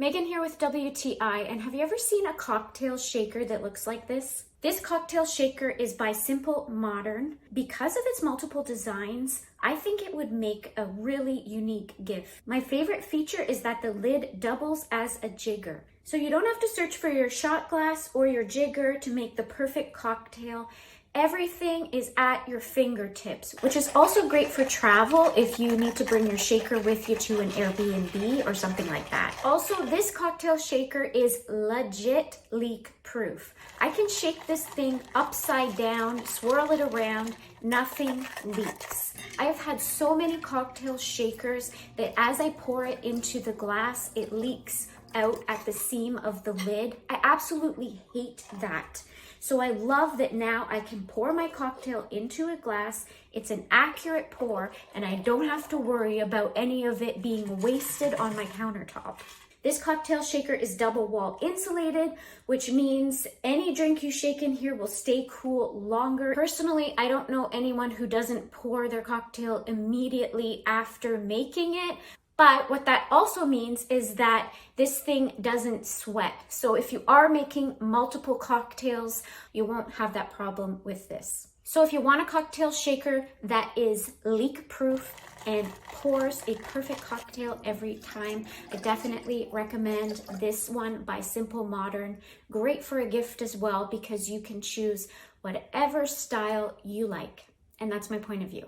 Megan here with WTI, and have you ever seen a cocktail shaker that looks like this? This cocktail shaker is by Simple Modern. Because of its multiple designs, I think it would make a really unique gift. My favorite feature is that the lid doubles as a jigger. So you don't have to search for your shot glass or your jigger to make the perfect cocktail. Everything is at your fingertips, which is also great for travel if you need to bring your shaker with you to an Airbnb or something like that. Also, this cocktail shaker is legit leak proof. I can shake this thing upside down, swirl it around, nothing leaks. I've had so many cocktail shakers that as I pour it into the glass, it leaks out at the seam of the lid. I absolutely hate that. So I love that now I can pour my cocktail into a glass. It's an accurate pour and I don't have to worry about any of it being wasted on my countertop. This cocktail shaker is double wall insulated, which means any drink you shake in here will stay cool longer. Personally, I don't know anyone who doesn't pour their cocktail immediately after making it. But what that also means is that this thing doesn't sweat. So if you are making multiple cocktails, you won't have that problem with this. So if you want a cocktail shaker that is leak proof and pours a perfect cocktail every time, I definitely recommend this one by Simple Modern. Great for a gift as well because you can choose whatever style you like. And that's my point of view.